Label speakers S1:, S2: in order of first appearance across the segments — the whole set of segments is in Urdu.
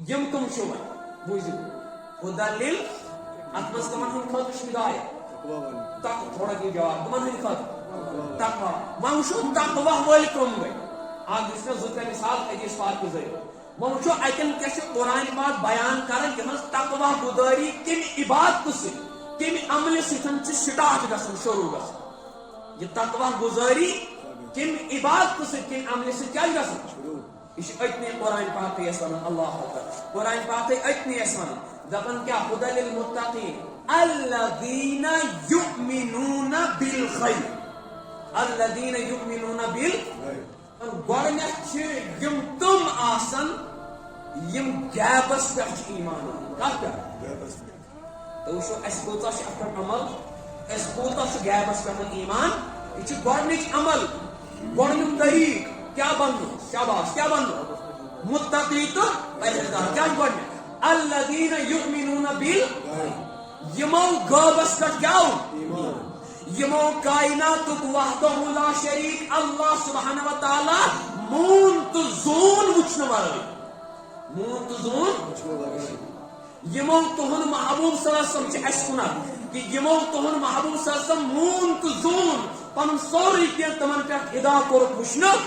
S1: یم کم چھو وۄنۍ بوٗزِو ودلیل اتھ منٛز کمن ہٕنٛدِ خٲطرٕ چھِ ہدایت تھوڑا دِیِو جواب کمن ہٕنٛدِ خٲطرٕ تقوا وۄنۍ وٕچھو تقوا وٲلۍ کم گٔے اکھ دِژ مےٚ 2-3 مثال حدیث پاک کے ذریعہ وۄنۍ وٕچھو اتٮ۪ن کیٛاہ چھُ قرآن پاک بیان کران یِہٕنٛز تقوا گُدٲری کمہِ عبادتہٕ سۭتۍ کمہِ عملہِ سۭتۍ چھِ سٹارٹ گژھان شروع گژھان یہ تقوا گُزٲری کمہِ عبادتہٕ سۭتۍ کمہِ عملہِ سۭتۍ کیٛاہ چھِ گژھان یہ چھُ أتنی قرآن پاکٕے اَسہِ وَنان اللہ اکبر قرآن پاکٕے أتنی اَسہِ وَنان دپان کیٛاہ ہُدى للمتقین الذین یؤمنون بالغیب الذین یؤمنون بالغیب گۄڈنیٚتھ چھِ یِم تِم آسان یِم غیبس پٮ۪ٹھ چھِ ایمان انان کتھ پٮ۪ٹھ تہٕ وٕچھو اَسہِ کوٗتاہ چھُ اتھ پٮ۪ٹھ عمل اَسہِ کوٗتاہ چھُ غیبس پٮ۪ٹھ ایمان یہ چھُ گۄڈنِچ عمل گۄڈنیُک طریٖق کیا بنو شاباش کیا بنو متقی تو پرہیزگار کیا گۄڈنیٚتھ الذین یؤمنون بالغیب یمو غیبس پٮ۪ٹھ کیٛاہ یمو کائناتُک وحدہ لا شریک اللہ سبحانہ و تعالیٰ مون تہٕ زوٗن وٕچھنہٕ ورٲے مون تہٕ زوٗن یمو تُہُنٛد محبوب صلی اللہ علیہ وسلم چھِ اَسہِ کُنتھ کہ یمو تُہُنٛد محبوب صلی اللہ علیہ وسلم مون تہٕ زوٗن پنُن سورُے کینٛہہ تِمن پٮ۪ٹھ ہدا کوٚرُکھ وٕچھنہٕ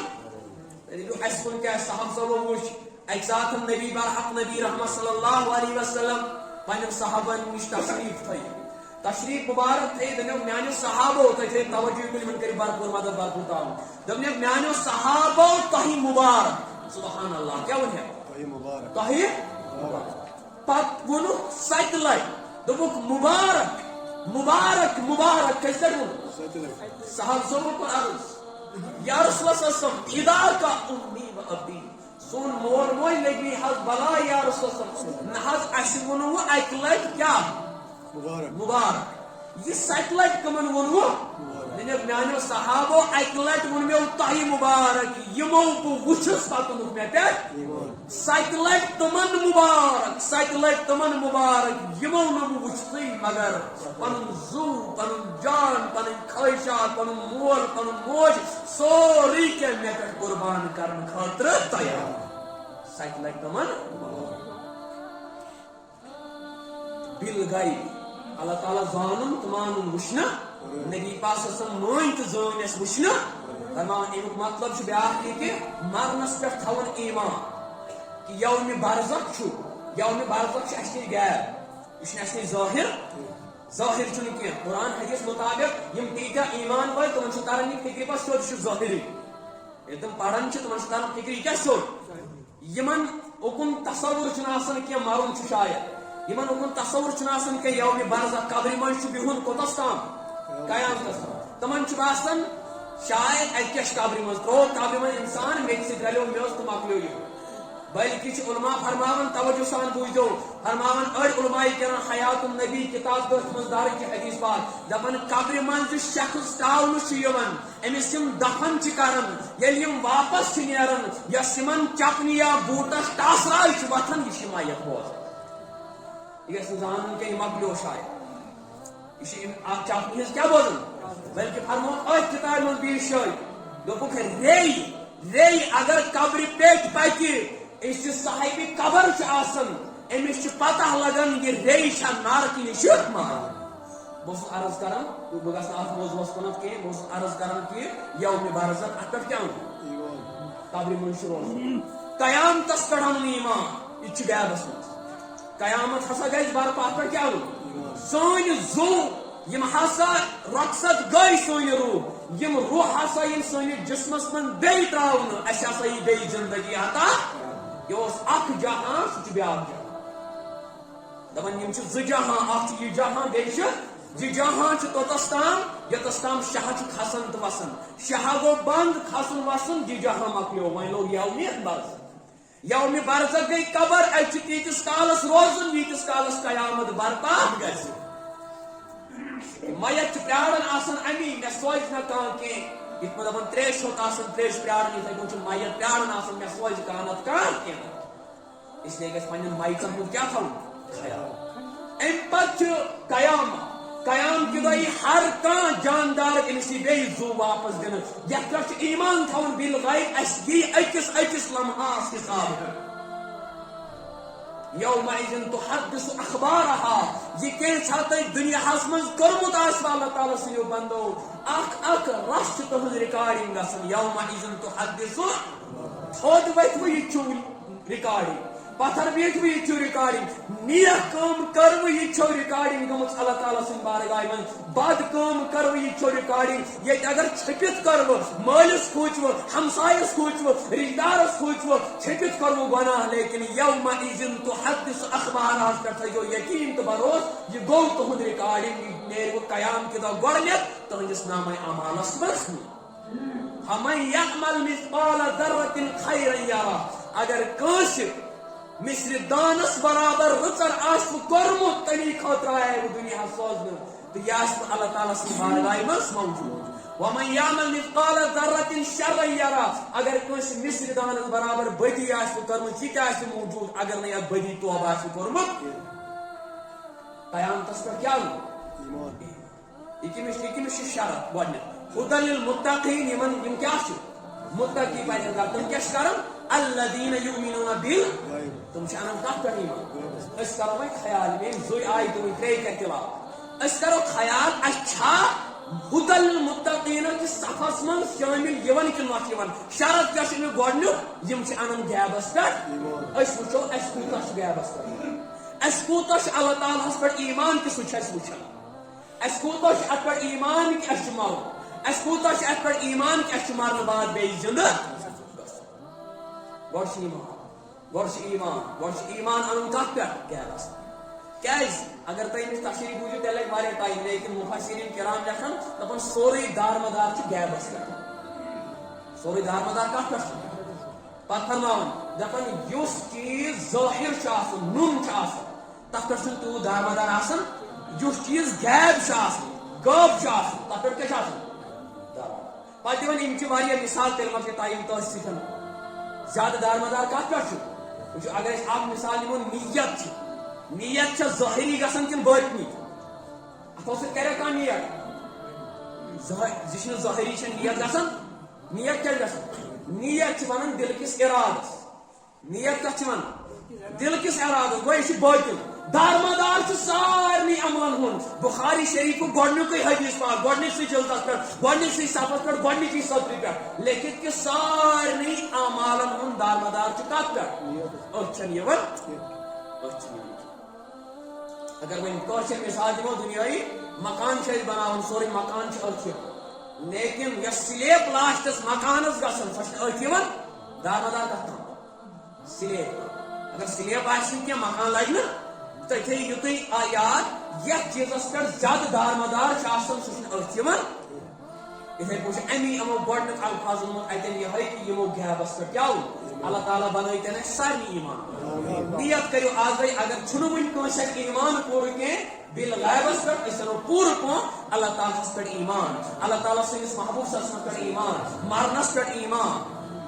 S1: اَسہِ کُن کیٛاہ صحابہٕ صٲبو وٕچھ اکہِ ساتہٕ نبی برحق نبی رحمت صلی اللہ علیہ وسلم پنٕنٮ۪ن صحابن نِش تشریٖف تھٲیِتھ تشریٖف مُبارک تھٲیِتھ دپیو میانیو صحابو تُہۍ تھٲیِو توجہ کُن یِمن کٔرِو بھرپوٗر مدد بھرپوٗر تعاوُن دوٚپنکھ میانیو صحابو تۄہہِ مُبارک سبحان اللہ کیٛاہ ووٚنہکھ تۄہہِ پتہٕ ووٚنُکھ 7 لٹہِ دوٚپُکھ مُبارک مُبارک مُبارک کٔژِ لٹہِ ووٚنُکھ صحابہٕ صٲبو کوٚر عرض یا رسول اللہ صلی اللہ علیہ وسلم ادا کا امی و ابی سون مول موج لگی مےٚ حظ بلا یا رسول اللہ صلی اللہ علیہ وسلم نہ حظ اَسہِ ووٚنوٕ اکہِ لٹہِ کیٛاہ مُبارک یہ 7 لٹہِ کٕمن ووٚنوٕ دوٚپُکھ میانیو صحابو اکہِ لٹہِ ووٚن مےٚ تۄہہِ مُبارک یِمو بہٕ وٕچھُس پتہٕ اوٚنُکھ مےٚ پٮ۪ٹھ 7 لٹہِ تِمن مُبارک 7 لٹہِ تِمن مُبارک یِمو نہٕ بہٕ وٕچھتھٕے مگر پنُن زُو پنُن جان پنٕنۍ خٲہِشات پنُن مول پنُن موج سورُے کینٛہہ مےٚ پٮ۪ٹھ قربان کرنہٕ خٲطرٕ تیار 7 لٹہِ تِمن بالغیب اللہ تعالیٰ زانُن تہٕ مانُن وٕچھنہٕ نبی پاک صلی اللہ علیہ وسلم مٲنۍ تہٕ زٲنۍ اَسہِ وٕچھنہٕ فرماوان امیُک مطلب چھُ بیاکھ یہِ کہِ مرنس پٮ۪ٹھ تھاوُن ایمان کہ یومِ برزخ چھُ یومِ برزخ چھُ اَسہِ نِش غیب یہِ چھُنہٕ اَسہِ نِش ظٲہِر چھُنہٕ کینٛہہ قرآن حدیث مُطابق یِم تیٖتیاہ ایمان وٲلۍ تِمن چھُ تران یہِ فِکرِ پتہٕ سیوٚد چھُ ظٲہِرٕے ییٚلہِ تِم پران چھِ تِمن چھُ تران فِکرِ یہِ کیٛاہ سیوٚد یِمن اُکُن تصوُر چھُنہٕ آسان کینٛہہ مرُن چھُ شاید یِمن اُکُن تصوُر چھُنہٕ آسان کینٛہہ یومِ برزخ قبرِ منٛز چھُ بِہُن کوٚتس تام قیامتس تام تِمن چھُ باسان شاید اَتہِ کیٛاہ چھُ قبرِ منٛز ترٛوو قبرِ منٛز انسان میٚژِ سۭتۍ رلیو میٚژ تہٕ مۄکلیو یہِ بلکہ چھِ علماء فرماوان توجہ سان بوٗزِو فرماوان أڑۍ علماء کران حیات النبی کتاب دٔتھ منٛز درج چھِ حدیث پاک دپان قبرِ منٛز یُس شخص ترٛاونہٕ چھُ یِوان أمِس یِم دفن چھِ کران ییٚلہِ یِم واپس چھِ نیران یۄس یِمن چپنہِ یا بوٗٹس ٹاسراے چھِ وتھان یہِ چھِ میت روزان یہ گژھِ نہٕ زانُن کینٛہہ یہِ مۄکلیو شاید یہ چھِ اکھ چپنہِ ہٕنٛز کیٛاہ بوزان بلکہ فرمووُکھ أتھۍ کتابہِ منٛز بیٚیہِ جایہِ دوٚپُکھ ریٚیہِ اگر قبرِ پیٚٹھۍ پکہِ أسۍ چھِ صاحبِ قبر چھُ آسان أمِس چھِ پتہ لگان یہِ ریٚیہِ چھا نارٕ کِنہٕ یہِ چھِ ماران بہٕ اوسُس عرض کران بہٕ گژھٕ نہٕ اتھ موضوٗعس کُنتھ کینٛہہ بہٕ اوسُس عرض کران کہِ یومِ برزخ اتھ پٮ۪ٹھ کیٛاہ ووٚن قبرِ منٛز چھُ روزان قیامتس پٮ۪ٹھ اَنُن ایمان یہِ چھُ غیبس منٛز قیامت ہسا گژھِ برپا اتھ پٮ۪ٹھ کیٛاہ ووٚن سٲنۍ زُو یِم ہسا رۄخصت گٔے سٲنۍ روح یِم روح ہسا یِن سٲنِس جسمس منٛز بیٚیہِ ترٛاونہٕ اَسہِ ہسا یی بیٚیہِ زندگی عطا یہِ اوس اکھ جہاں سُہ چھُ بیاکھ جہاں دپان یِم چھِ 2 جہاں اکھ چھُ یہِ جہاں بیٚیہِ چھِ 2 جہاں چھِ توٚتس تام یوٚتس تام شاہ چھُ کھسان تہٕ وسان شاہ گوٚو بنٛد کھسُن وسُن 2 جہاں مۄکلیو وۄنۍ لوٚگ یومہِ برزخ یومہِ برزخ گٔے قبر اَتہِ چھُ تیٖتِس کالس روزُن ییٖتِس کالس قیامت برپا گژھِ میت چھُ پیاران آسان امی مےٚ سوزِ نہٕ کانٛہہ کینٛہہ یِتھ پٲٹھۍ دپان تریش چھُ آسان تریش پیاران یِتھٕے پٲٹھۍ چھُ میت پیاران آسان مےٚ سوزِ کانٛہہ نتہٕ کانٛہہ کینٛہہ اس لیے گژھِ پننٮ۪ن میتن ہُنٛد کیٛاہ تھاوُن خیال امہِ پتہٕ چھُ قیام کہِ دۄہ یی ہر کانٛہہ جاندار أمِس یی بیٚیہِ زُو واپس دِنہٕ یتھ پٮ۪ٹھ چھُ ایمان تھاوُن بالغیب اَسہِ یی أکِس لمحاس حساب یومئذ تحدث اخبارها یہ کینٛژھا تۄہہِ دُنیاہس منٛز کوٚرمُت آسوٕ اللہ تعالیٰ سٕنٛدیو بندو اکھ رش چھِ تُہنٛز رِکارڈنگ گژھان یومئذ تحدث تھوٚد ؤتھوٕ یہِ چھُو رِکارڈنگ پتھر بیٹھوٕ یہِ چھُو رِکارڈنگ نیک کٲم کٔروٕ یہِ چھو رِکارڈنگ گٔمٕژ اللہ تعالیٰ سٕنٛدِ بارگاہہِ منٛز بد کٲم کٔروٕ یہِ چھو رِکارڈنگ ییٚتہِ اگر چھٔپِتھ کٔروٕ مٲلِس کھوٗژوٕ ہمسایس کھوٗژوٕ رشتہٕ دارس کھوٗژوٕ چھٔپِتھ کٔروٕ گۄناہ لیکن یومئذ تحدث اخبارہس پٮ۪ٹھ تھٲیزیو یقیٖن تہٕ بروسہٕ یہِ گوٚو تُہُنٛد رِکارڈنگ یہِ نیرِوٕ قیام کہِ دۄہ گۄڈٕنیتھ تُہنٛدِس نامے اعمالس منٛز فمن یعمل مثقال ذرة خیرا یرہ اگر کٲنٛسہِ مِثلِ دانس برابر رٕژر آسوٕ کوٚرمُت تمی خٲطرٕ آیہِ دُنیاہس سوزنہٕ تہٕ یہِ آسوٕ اللہ تعالیٰ سٕنٛدِ بارگاہہِ منٛز موجوٗد ومن یعمل مثقال ذرة شرا یرہ اگر کٲنٛسہِ مِثلِ دانس برابر بدی آسوٕ کٔرمٕژ یہِ تہِ آسہِ موجوٗد اگر نہٕ یتھ بدی توبہٕ آسہِ کوٚرمُت قیامتس پٮ۪ٹھ کیٛاہ گوٚو یہِ کٔمِس چھِ شرط گۄڈنیتھ ہُدًى للمتقین یِم کیٛاہ چھِ متقی پزن کرٕنۍ تِم کیٛاہ چھِ کران الذین یؤمنون بالغیب تِم چھِ انان کتھ پٮ۪ٹھ ایمان أسۍ کرو وۄنۍ خیال میٲنۍ زُرۍ آیہِ تِمن ترٛیٚیہِ کرِ تِلاوت أسۍ کرو خیال اَسہِ چھا ہُدًى للمتقین کِس صفس منٛز شٲمِل یِوان کِنہٕ نہ چھِ یِوان شرط کیٛاہ چھُ امیُک گۄڈنیُک یِم چھِ انان غیبس پٮ۪ٹھ أسۍ وٕچھو اَسہِ کوٗتاہ چھُ غیبس پٮ۪ٹھ اَسہِ کوٗتاہ چھُ اللہ تعالیٰ ہس پٮ۪ٹھ ایمان کہِ سُہ چھُ اَسہِ وٕچھان اَسہِ کوٗتاہ چھُ اتھ پٮ۪ٹھ ایمان کہِ اَسہِ چھُ مرُن اَسہِ کوٗتاہ چھُ اتھ پٮ۪ٹھ ایمان کہِ اَسہِ چھُ مرنہٕ بعد بیٚیہِ زِندٕ گۄڈٕ چھُ ایمان انُن کتھ پٮ۪ٹھ غیبس کیٛازِ اگر تُہۍ أمِس تشریح بوٗزِو تیٚلہِ لگہِ واریاہ ٹایم لیکن مُفسریٖن کرام لیکھان دپان سورُے دارمدار چھُ غیبس پٮ۪ٹھ سورُے دارمدار کتھ پٮ۪ٹھ چھُ پتہٕ فرماوان دپان یُس چیٖز ظٲہِر چھُ آسان نوٚن چھُ آسان تتھ پٮ۪ٹھ چھُنہٕ تیوٗت دارمدار آسان یُس چیٖز غیب چھُ آسان غٲب چھُ آسان تتھ پٮ۪ٹھ کیٛاہ چھُ آسان پتہٕ دِوان یِم چھِ واریاہ مثال تیٚلہِ ما چھِ ٹایم تٔتھۍ سۭتۍ زیادٕ دارمدار کتھ پٮ۪ٹھ چھُ وٕچھو اگر أسۍ اکھ مثال دِمو نیت چھِ نیت چھا ظٲہری گژھان کِنہٕ باطنی اتھو سۭتۍ کریا کانٛہہ نیت یہِ چھِنہٕ ظٲہری چھےٚ نیت گژھان نیت کیٛاہ چھِ گژھان نیت چھِ ونان دِلہٕ کِس ارادس نیت کتھ چھِ ونان دِلہٕ کِس ارادس گوٚو یہِ چھُ باطن دارمدار چھُ سارنٕے عملن ہُنٛد بخاری شریفُک گۄڈنیُکُے حدیث پاک گۄڈنِکسٕے جلدس پٮ۪ٹھ گۄڈنِکسٕے صفس پٮ۪ٹھ گۄڈنِچی سطرِ پٮ۪ٹھ لیکھِتھ کہِ سارنٕے اعمالن ہُنٛد دارمدار چھُ کتھ پٮ۪ٹھ أتھۍ چھنہٕ یِوان اگر وۄنۍ کٲشِر مثال دِمو دُنیٲیی مکان چھِ أسۍ بناوان سورُے مکان چھُ أتھۍ یِوان لیکن یۄس سلیب لاسٹس مکانس گژھان سۄ چھنہٕ أتھۍ یِوان دارمدار کتھ تام سلیب اگر سلیب آسہِ نہٕ کینٛہہ مکان لگہِ نہٕ تُہۍ تھٲیِو یُتُے یاد یتھ چیٖزس پٮ۪ٹھ زیادٕ دارمدار چھُ آسان سُہ چھُنہٕ أتھۍ یِوان یِتھے پٲٹھۍ چھُ امی یِمو گۄڈنیُک الفاظن منٛز اتٮ۪ن یِہے کہِ یِمو غیبس پٮ۪ٹھ کیٛاہ اوٚن اللہ تعالیٰ بنٲیتن اسہِ سارنٕے ایمان نیت کٔرِو آزے اگر چھُنہٕ وُنہِ کٲنٛسہِ اَتہِ ایمان پوٗرٕ کینٛہہ بالغیبس پٮ۪ٹھ أسۍ انو پوٗرٕ پٲٹھۍ اللہ تعالیٰ ہس پٮ۪ٹھ ایمان اللہ تعالیٰ سٕنٛدِس محبوٗب صٲبس پٮ۪ٹھ ایمان مرنس پٮ۪ٹھ ایمان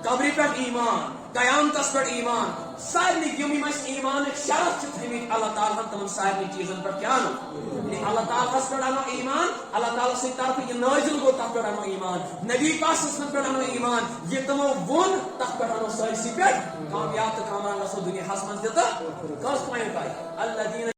S1: قبرِ پٮ۪ٹھ ایمان قیامتس پٮ۪ٹھ ایمان سارنٕے یِم اَسہِ ایمانٕکۍ شرط چھِ تھٲیمٕتۍ اللہ تعالیٰ ہن تِمن سارنٕے چیٖزن پٮ۪ٹھ کیٛاہ انو اللہ تعالیٰ ہس پٮ۪ٹھ انو ایمان اللہ تعالیٰ سٕنٛدِ طرفہٕ یہِ نٲزِل گوٚو تتھ پٮ۪ٹھ انو ایمان نبی پاک سٕنٛدِ پٮ۪ٹھ انو ایمان یہِ تِمو ووٚن تتھ پٮ۪ٹھ انو سٲرسٕے پٮ۪ٹھ کامیاب تہٕ کامران گژھو دُنیاہس منٛز تہِ تہٕ کٔژ پویِنٹ آیہِ الذین